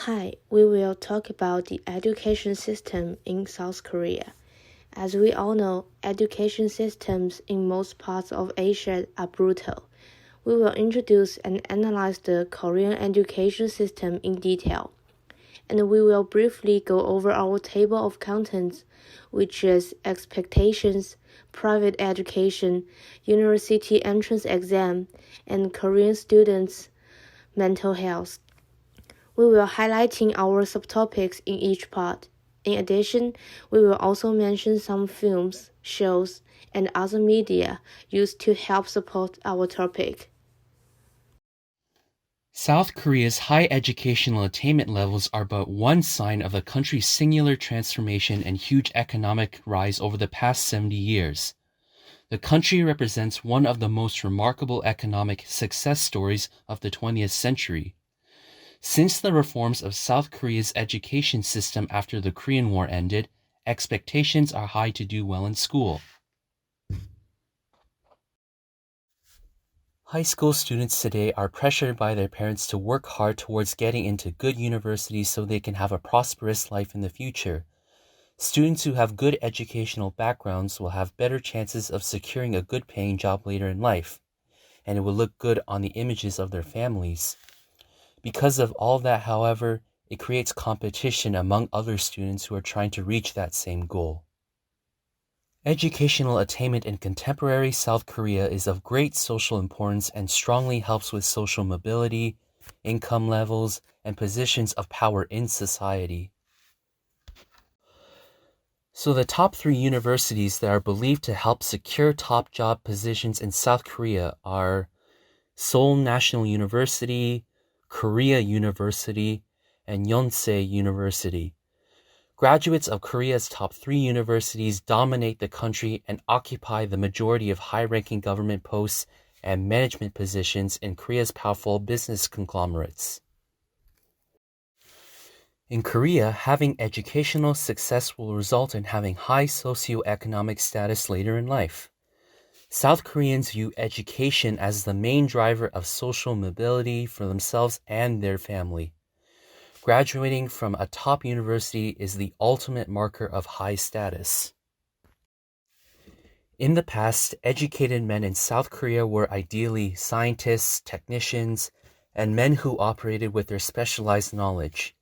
Hi, we will talk about the education system in South Korea. As we all know, education systems in most parts of Asia are brutal. We will introduce and analyze the Korean education system in detail. And we will briefly go over our table of contents, which is expectations, private education, university entrance exam, and Korean students' mental health. We will highlighting our subtopics in each part. In addition, we will also mention some films, shows, and other media used to help support our topic. South Korea's high educational attainment levels are but one sign of the country's singular transformation and huge economic rise over the past 70 years. The country represents one of the most remarkable economic success stories of the 20th century. Since the reforms of South Korea's education system after the Korean War ended, expectations are high to do well in school. High school students today are pressured by their parents to work hard towards getting into good universities so they can have a prosperous life in the future. Students who have good educational backgrounds will have better chances of securing a good paying job later in life, and it will look good on the images of their families. Because of all that, however, it creates competition among other students who are trying to reach that same goal. Educational attainment in contemporary South Korea is of great social importance and strongly helps with social mobility, income levels, and positions of power in society. So the top 3 universities that are believed to help secure top job positions in South Korea are Seoul National University, Korea University, and Yonsei University. Graduates of Korea's top 3 universities dominate the country and occupy the majority of high-ranking government posts and management positions in Korea's powerful business conglomerates. In Korea, having educational success will result in having high socioeconomic status later in life. South Koreans view education as the main driver of social mobility for themselves and their family. Graduating from a top university is the ultimate marker of high status. In the past, educated men in South Korea were ideally scientists, technicians, and men who operated with their specialized knowledge.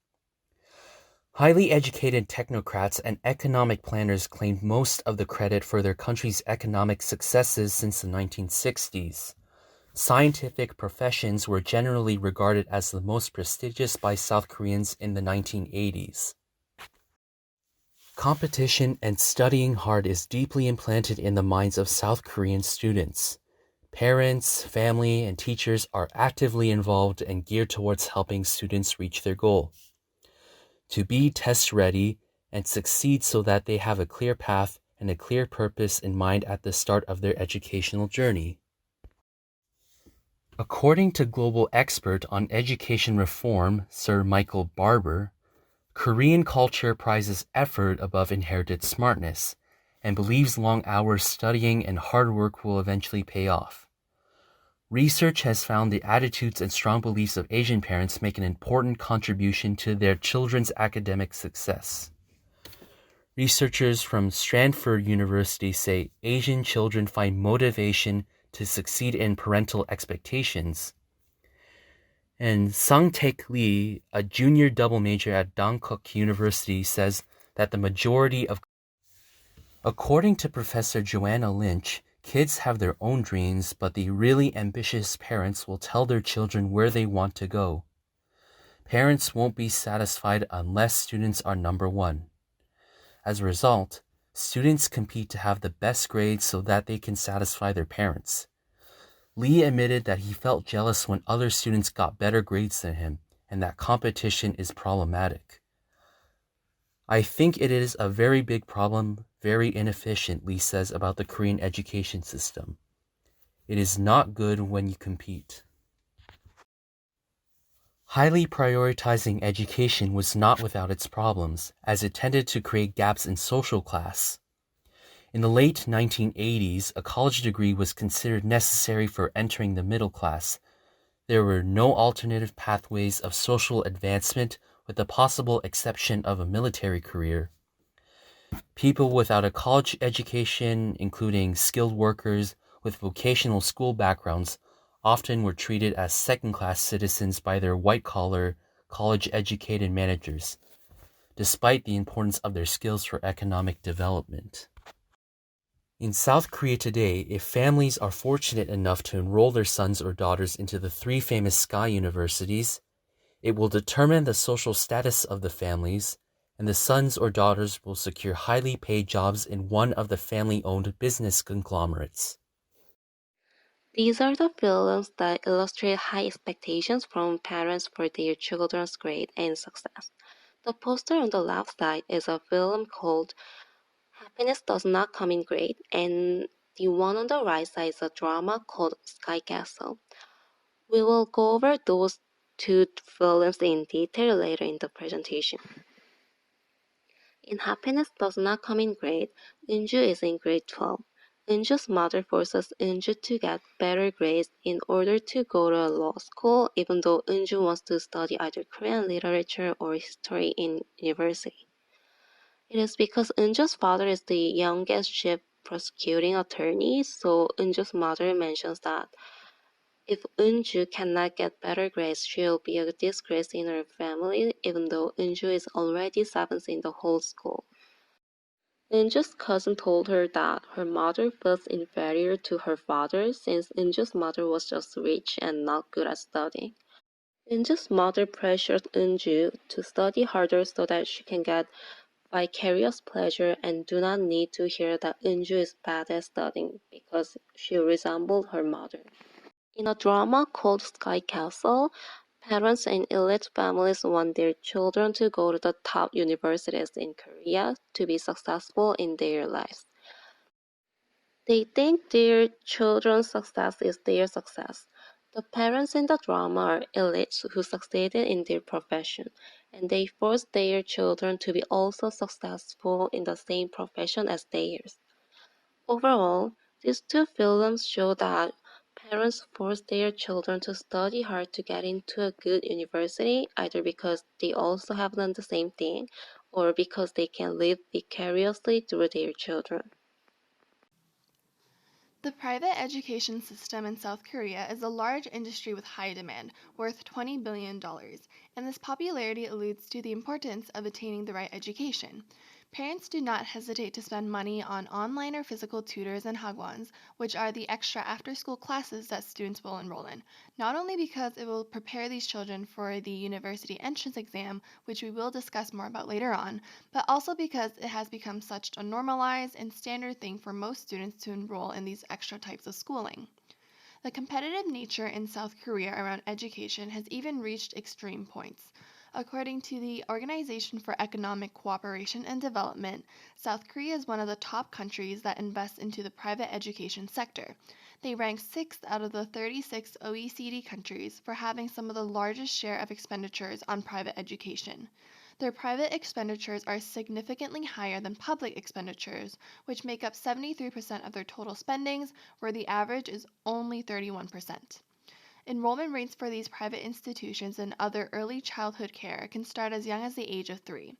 Highly educated technocrats and economic planners claimed most of the credit for their country's economic successes since the 1960s. Scientific professions were generally regarded as the most prestigious by South Koreans in the 1980s. Competition and studying hard is deeply implanted in the minds of South Korean students. Parents, family, and teachers are actively involved and geared towards helping students reach their goal. To be test ready and succeed so that they have a clear path and a clear purpose in mind at the start of their educational journey. According to global expert on education reform, Sir Michael Barber, Korean culture prizes effort above inherited smartness and believes long hours studying and hard work will eventually pay off. Research has found the attitudes and strong beliefs of Asian parents make an important contribution to their children's academic success. Researchers from Stanford University say Asian children find motivation to succeed in parental expectations. And Sung-taek Lee, a junior double major at Dankook University, says that the majority of... According to Professor Joanna Lynch, kids have their own dreams, but the really ambitious parents will tell their children where they want to go. Parents won't be satisfied unless students are number one. As a result, students compete to have the best grades so that they can satisfy their parents. Lee admitted that he felt jealous when other students got better grades than him, and that competition is problematic. I think it is a very big problem, very inefficient, Lee says about the Korean education system. It is not good when you compete. Highly prioritizing education was not without its problems, as it tended to create gaps in social class. In the late 1980s, a college degree was considered necessary for entering the middle class. There were no alternative pathways of social advancement with the possible exception of a military career. People without a college education, including skilled workers with vocational school backgrounds, often were treated as second-class citizens by their white-collar, college-educated managers, despite the importance of their skills for economic development. In South Korea today, if families are fortunate enough to enroll their sons or daughters into the three famous Sky Universities, it will determine the social status of the families, and the sons or daughters will secure highly paid jobs in one of the family-owned business conglomerates. These are the films that illustrate high expectations from parents for their children's grade and success. The poster on the left side is a film called Happiness Does Not Come in Grade, and the one on the right side is a drama called Sky Castle. We will go over those two films in detail later in the presentation. In Happiness Does Not Come in Grade, Unju is in grade 12. Unju's mother forces Unju to get better grades in order to go to a law school, even though Unju wants to study either Korean literature or history in university. It is because Unju's father is the youngest chief prosecuting attorney, so Unju's mother mentions that if Unju cannot get better grades, she will be a disgrace in her family, even though Unju is already seventh in the whole school. Unju's cousin told her that her mother feels inferior to her father since Unju's mother was just rich and not good at studying. Unju's mother pressures Unju to study harder so that she can get vicarious pleasure and do not need to hear that Unju is bad at studying because she resembled her mother. In a drama called Sky Castle, parents in elite families want their children to go to the top universities in Korea to be successful in their lives. They think their children's success is their success. The parents in the drama are elites who succeeded in their profession, and they force their children to be also successful in the same profession as theirs. Overall, these two films show that parents force their children to study hard to get into a good university, either because they also have done the same thing or because they can live vicariously through their children. The private education system in South Korea is a large industry with high demand, worth $20 billion, and this popularity alludes to the importance of attaining the right education. Parents do not hesitate to spend money on online or physical tutors and hagwons, which are the extra after-school classes that students will enroll in, not only because it will prepare these children for the university entrance exam, which we will discuss more about later on, but also because it has become such a normalized and standard thing for most students to enroll in these extra types of schooling. The competitive nature in South Korea around education has even reached extreme points. According to the Organization for Economic Cooperation and Development, South Korea is one of the top countries that invest into the private education sector. They rank 6th out of the 36 OECD countries for having some of the largest share of expenditures on private education. Their private expenditures are significantly higher than public expenditures, which make up 73% of their total spendings, where the average is only 31%. Enrollment rates for these private institutions and other early childhood care can start as young as the age of 3.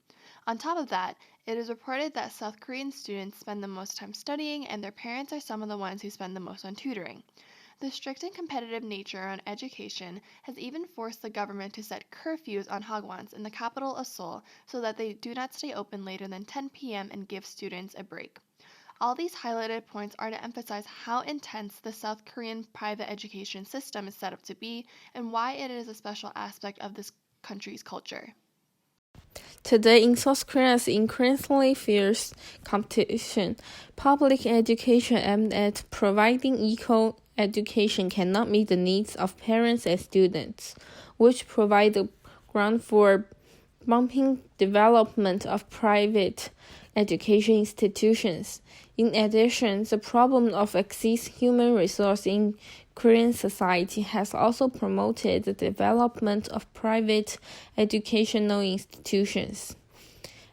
On top of that, it is reported that South Korean students spend the most time studying and their parents are some of the ones who spend the most on tutoring. The strict and competitive nature on education has even forced the government to set curfews on hagwons in the capital of Seoul so that they do not stay open later than 10 p.m. and give students a break. All these highlighted points are to emphasize how intense the South Korean private education system is set up to be and why it is a special aspect of this country's culture. Today, in South Korea's increasingly fierce competition, public education aimed at providing equal education cannot meet the needs of parents and students, which provide the ground for bumping development of private education institutions. In addition, the problem of excess human resource in Korean society has also promoted the development of private educational institutions.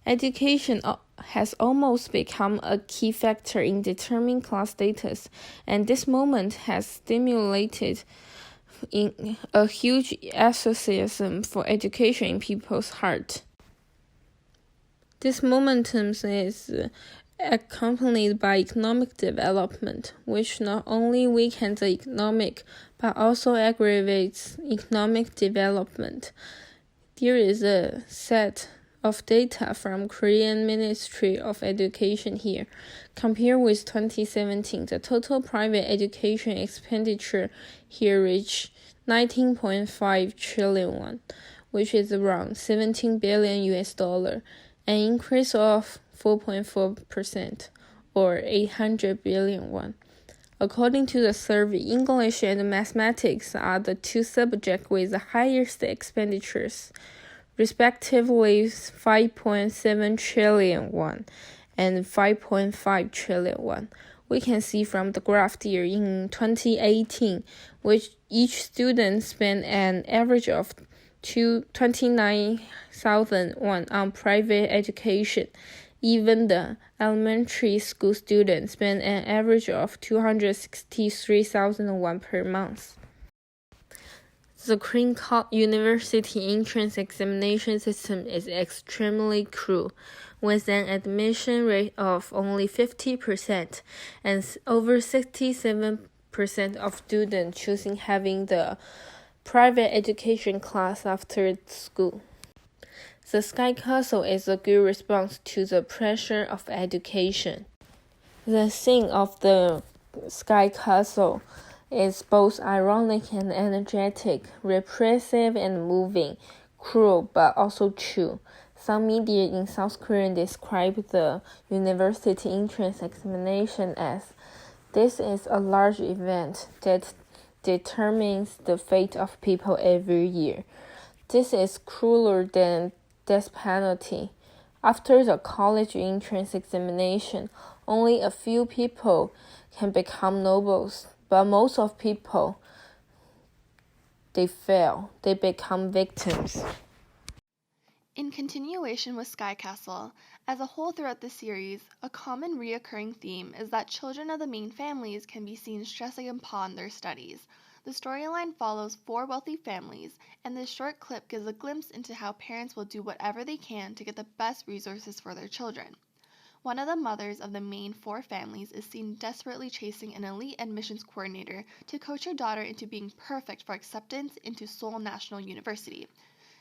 Education has almost become a key factor in determining class status, and this movement has stimulated a huge enthusiasm for education in people's heart. This momentum is accompanied by economic development, which not only weakens the economic but also aggravates economic development. There is a set of data from Korean Ministry of Education here. Compared with 2017, the total private education expenditure here reached 19.5 trillion won, which is around 17 billion US dollar, an increase of 4.4% or 800 billion won. According to the survey, English and mathematics are the two subjects with the highest expenditures, respectively 5.7 trillion won and 5.5 trillion won. We can see from the graph here in 2018, which each student spent an average of 29,000 won on private education. Even the elementary school students spend an average of 263,000 won per month. The Korean University entrance examination system is extremely cruel, with an admission rate of only 50% and over 67% of students choosing having the private education class after school. The Sky Castle is a good response to the pressure of education. The scene of the Sky Castle is both ironic and energetic, repressive and moving, cruel but also true. Some media in South Korea describe the university entrance examination as, "This is a large event that determines the fate of people every year. This is crueler than death penalty." After the college entrance examination, only a few people can become nobles, but most of people, they fail. They become victims. In continuation with Sky Castle, as a whole throughout the series, a common reoccurring theme is that children of the main families can be seen stressing upon their studies. The storyline follows 4 wealthy families, and this short clip gives a glimpse into how parents will do whatever they can to get the best resources for their children. One of the mothers of the main 4 families is seen desperately chasing an elite admissions coordinator to coach her daughter into being perfect for acceptance into Seoul National University.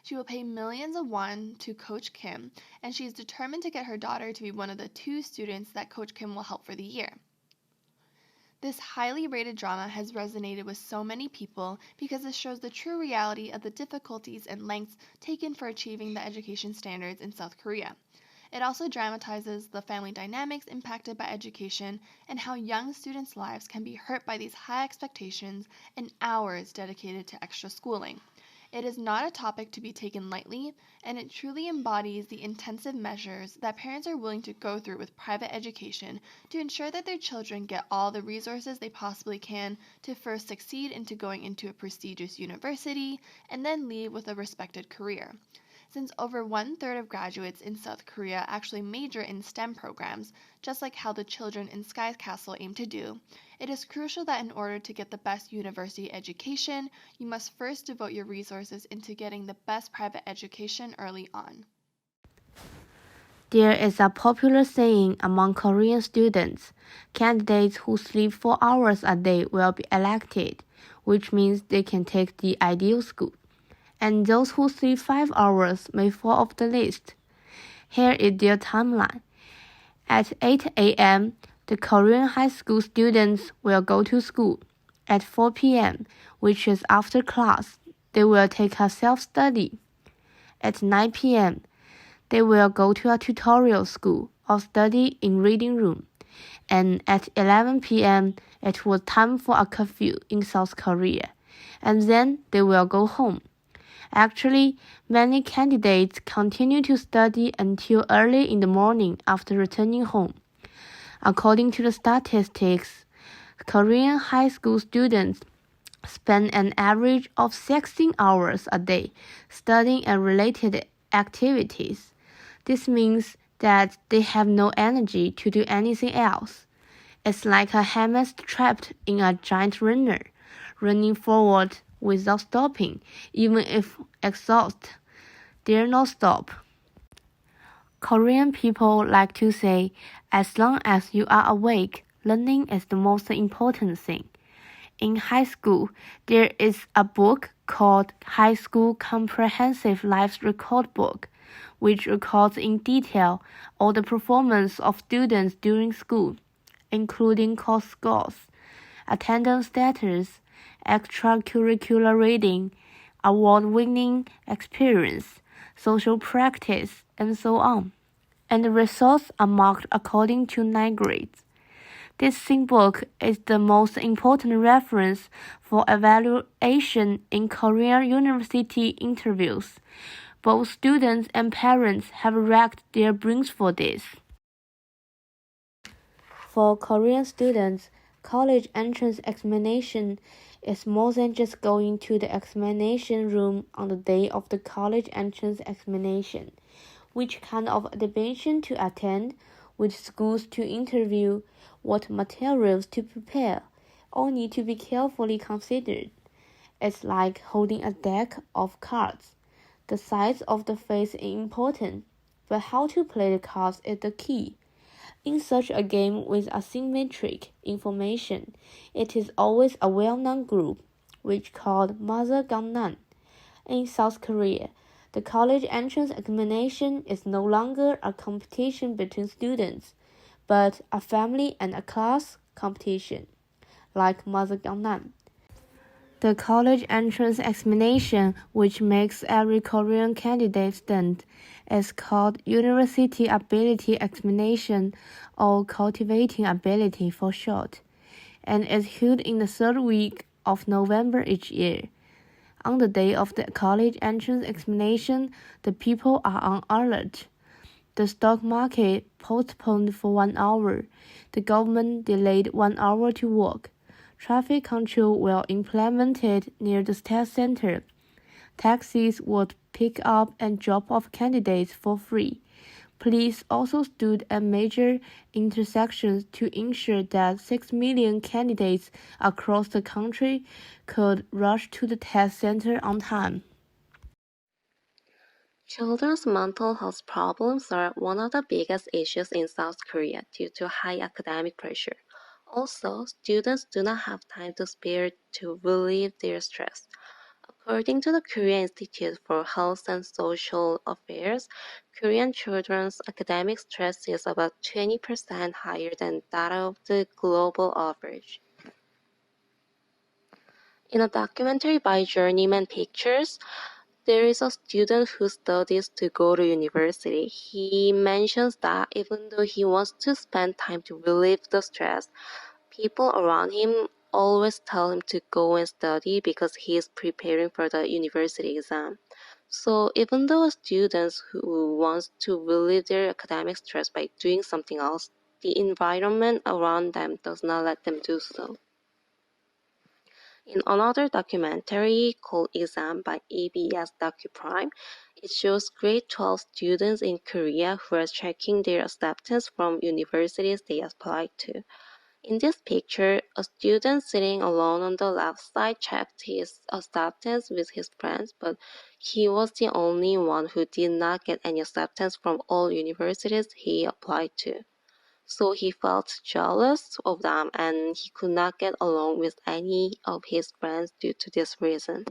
She will pay millions of won to Coach Kim, and she is determined to get her daughter to be one of the 2 students that Coach Kim will help for the year. This highly rated drama has resonated with so many people because it shows the true reality of the difficulties and lengths taken for achieving the education standards in South Korea. It also dramatizes the family dynamics impacted by education and how young students' lives can be hurt by these high expectations and hours dedicated to extra schooling. It is not a topic to be taken lightly, and it truly embodies the intensive measures that parents are willing to go through with private education to ensure that their children get all the resources they possibly can to first succeed into going into a prestigious university and then leave with a respected career. Since over 1/3 of graduates in South Korea actually major in STEM programs, just like how the children in Sky Castle aim to do, it is crucial that in order to get the best university education, you must first devote your resources into getting the best private education early on. There is a popular saying among Korean students: candidates who sleep 4 hours a day will be elected, which means they can take the ideal school, and those who sleep 5 hours may fall off the list. Here is their timeline. At 8 a.m., the Korean high school students will go to school. At 4 p.m., which is after class, they will take a self-study. At 9 p.m., they will go to a tutorial school or study in reading room. And at 11 p.m., it was time for a curfew in South Korea. And then they will go home. Actually, many candidates continue to study until early in the morning after returning home. According to the statistics, Korean high school students spend an average of 16 hours a day studying and related activities. This means that they have no energy to do anything else. It's like a hamster trapped in a giant runner, running forward without stopping, even if exhausted. Dare not stop. Korean people like to say, as long as you are awake, learning is the most important thing. In high school, there is a book called High School Comprehensive Life Record Book, which records in detail all the performance of students during school, including course scores, attendance status, extracurricular reading, award-winning experience, social practice, and so on. And the results are marked according to 9 grades. This book is the most important reference for evaluation in Korean university interviews. Both students and parents have racked their brains for this. For Korean students, college entrance examination is more than just going to the examination room on the day of the college entrance examination. Which kind of admission to attend, which schools to interview, what materials to prepare, all need to be carefully considered. It's like holding a deck of cards. The size of the face is important, but how to play the cards is the key. In such a game with asymmetric information, it is always a well-known group, which called Mother Gangnam. In South Korea, the college entrance examination is no longer a competition between students, but a family and a class competition, like Mother Gangnam. The college entrance examination, which makes every Korean candidate stand, is called University Ability Examination, or Cultivating Ability for short, and is held in the third week of November each year. On the day of the college entrance examination, the people are on alert. The stock market postponed for 1 hour. The government delayed 1 hour to work. Traffic control were implemented near the test center. Taxis would pick up and drop off candidates for free. Police also stood at major intersections to ensure that 6 million candidates across the country could rush to the test center on time. Children's mental health problems are one of the biggest issues in South Korea due to high academic pressure. Also, students do not have time to spare to relieve their stress. According to the Korea Institute for Health and Social Affairs, Korean children's academic stress is about 20% higher than that of the global average. In a documentary by Journeyman Pictures, there is a student who studies to go to university. He mentions that even though he wants to spend time to relieve the stress, people around him always tell him to go and study because he is preparing for the university exam. So even though students who wants to relieve their academic stress by doing something else, the environment around them does not let them do so. In another documentary called Exam by ABS DocuPrime, it shows grade 12 students in Korea who are checking their acceptance from universities they applied to. In this picture, a student sitting alone on the left side checked his acceptance with his friends, but he was the only one who did not get any acceptance from all universities he applied to. So he felt jealous of them and he could not get along with any of his friends due to this reason.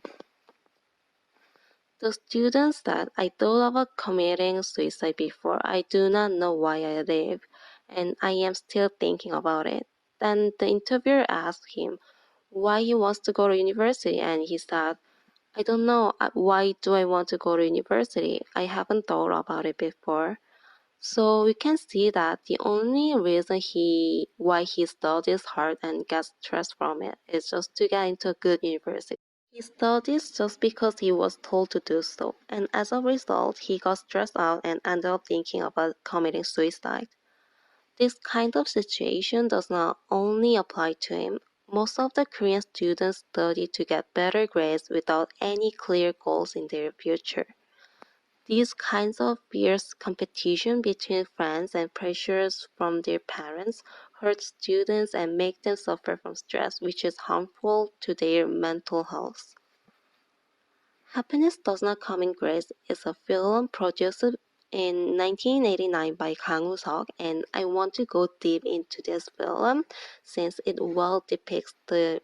The student said, I thought about committing suicide before. I do not know why I live, and I am still thinking about it. Then the interviewer asked him why he wants to go to university, and he said, I don't know. Why do I want to go to university? I haven't thought about it before. So we can see that the only reason why he studies hard and gets stressed from it is just to get into a good university. He studies just because he was told to do so, and as a result, he got stressed out and ended up thinking about committing suicide. This kind of situation does not only apply to him. Most of the Korean students study to get better grades without any clear goals in their future. These kinds of fierce competition between friends and pressures from their parents hurt students and make them suffer from stress, which is harmful to their mental health. Happiness Does Not Come in Grace is a film produced in 1989 by Kang Woo-seok, and I want to go deep into this film since it well depicts the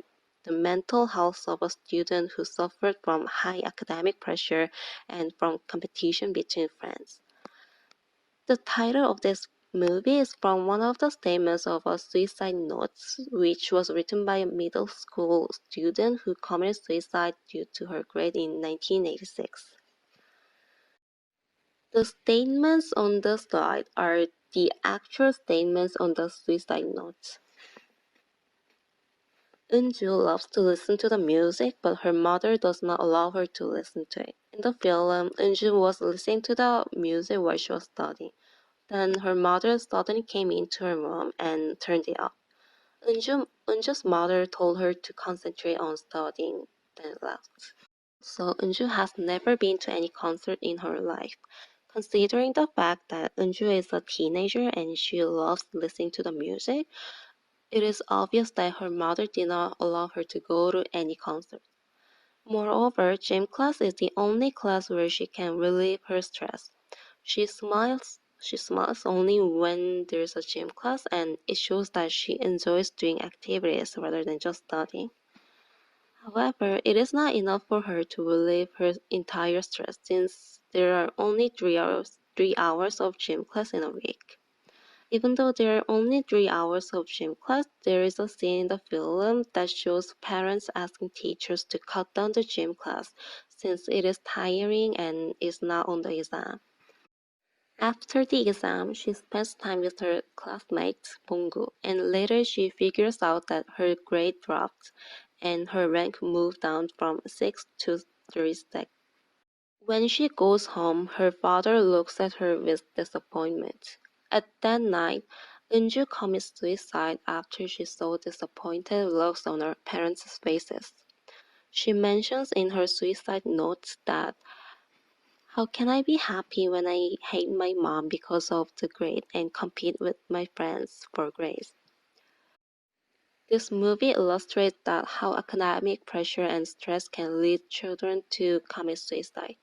mental health of a student who suffered from high academic pressure and from competition between friends. The title of this movie is from one of the statements of a suicide note, which was written by a middle school student who committed suicide due to her grade in 1986. The statements on the slide are the actual statements on the suicide note. Eunju loves to listen to the music, but her mother does not allow her to listen to it. In the film, Eunju was listening to the music while she was studying. Then her mother suddenly came into her room and turned it off. Eunju's mother told her to concentrate on studying, then left. So Eunju has never been to any concert in her life. Considering the fact that Eunju is a teenager and she loves listening to the music, it is obvious that her mother did not allow her to go to any concert. Moreover, gym class is the only class where she can relieve her stress. She smiles only when there's a gym class, and it shows that she enjoys doing activities rather than just studying. However, it is not enough for her to relieve her entire stress since there are only 3 hours of gym class in a week. Even though there are only 3 hours of gym class, there is a scene in the film that shows parents asking teachers to cut down the gym class since it is tiring and is not on the exam. After the exam, she spends time with her classmate Bonggu, and later she figures out that her grade dropped and her rank moved down from 6 to 36. When she goes home, her father looks at her with disappointment. At that night, Eunju commits suicide after she saw disappointed looks on her parents' faces. She mentions in her suicide notes that how can I be happy when I hate my mom because of the grade and compete with my friends for grades? This movie illustrates that how academic pressure and stress can lead children to commit suicide.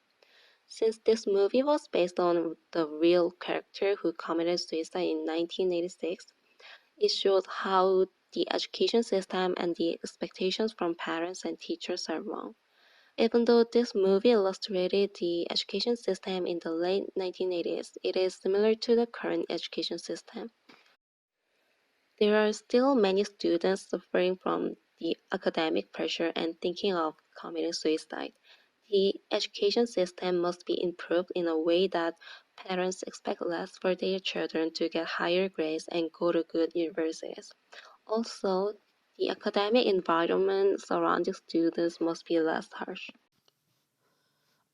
Since this movie was based on the real character who committed suicide in 1986, it shows how the education system and the expectations from parents and teachers are wrong. Even though this movie illustrated the education system in the late 1980s, it is similar to the current education system. There are still many students suffering from the academic pressure and thinking of committing suicide. The education system must be improved in a way that parents expect less for their children to get higher grades and go to good universities. Also, the academic environment surrounding students must be less harsh.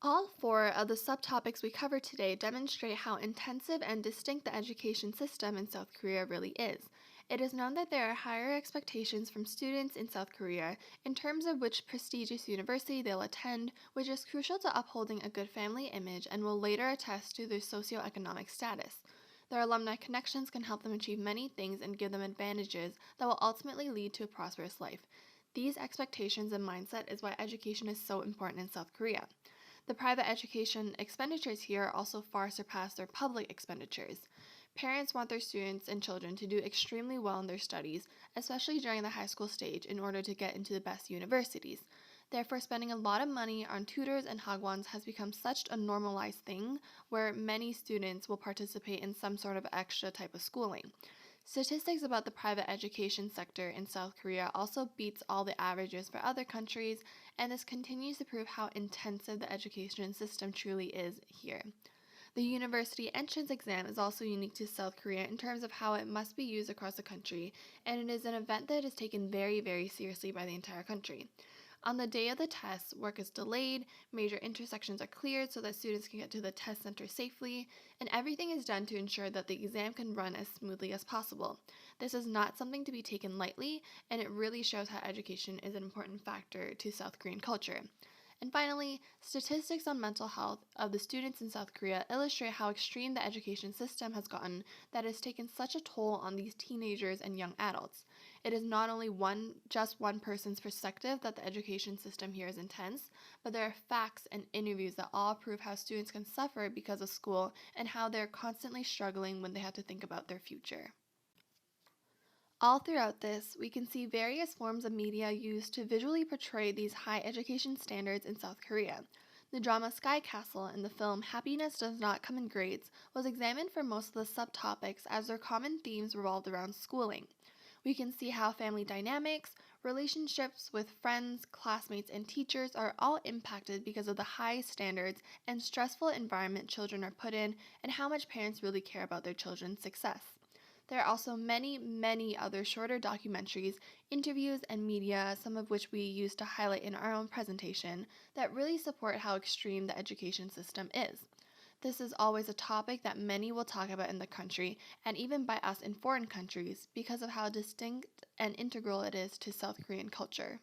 All four of the subtopics we covered today demonstrate how intensive and distinct the education system in South Korea really is. It is known that there are higher expectations from students in South Korea in terms of which prestigious university they'll attend, which is crucial to upholding a good family image and will later attest to their socioeconomic status. Their alumni connections can help them achieve many things and give them advantages that will ultimately lead to a prosperous life. These expectations and mindset is why education is so important in South Korea. The private education expenditures here also far surpass their public expenditures. Parents want their students and children to do extremely well in their studies, especially during the high school stage, in order to get into the best universities. Therefore, spending a lot of money on tutors and hagwons has become such a normalized thing where many students will participate in some sort of extra type of schooling. Statistics about the private education sector in South Korea also beats all the averages for other countries, and this continues to prove how intensive the education system truly is here. The university entrance exam is also unique to South Korea in terms of how it must be used across the country, and it is an event that is taken very, very seriously by the entire country. On the day of the test, work is delayed, major intersections are cleared so that students can get to the test center safely, and everything is done to ensure that the exam can run as smoothly as possible. This is not something to be taken lightly, and it really shows how education is an important factor to South Korean culture. And finally, statistics on mental health of the students in South Korea illustrate how extreme the education system has gotten that has taken such a toll on these teenagers and young adults. It is not only just one person's perspective that the education system here is intense, but there are facts and interviews that all prove how students can suffer because of school and how they're constantly struggling when they have to think about their future. All throughout this, we can see various forms of media used to visually portray these high education standards in South Korea. The drama Sky Castle and the film Happiness Does Not Come in Grades was examined for most of the subtopics as their common themes revolved around schooling. We can see how family dynamics, relationships with friends, classmates, and teachers are all impacted because of the high standards and stressful environment children are put in, and how much parents really care about their children's success. There are also many other shorter documentaries, interviews, and media, some of which we use to highlight in our own presentation, that really support how extreme the education system is. This is always a topic that many will talk about in the country, and even by us in foreign countries, because of how distinct and integral it is to South Korean culture.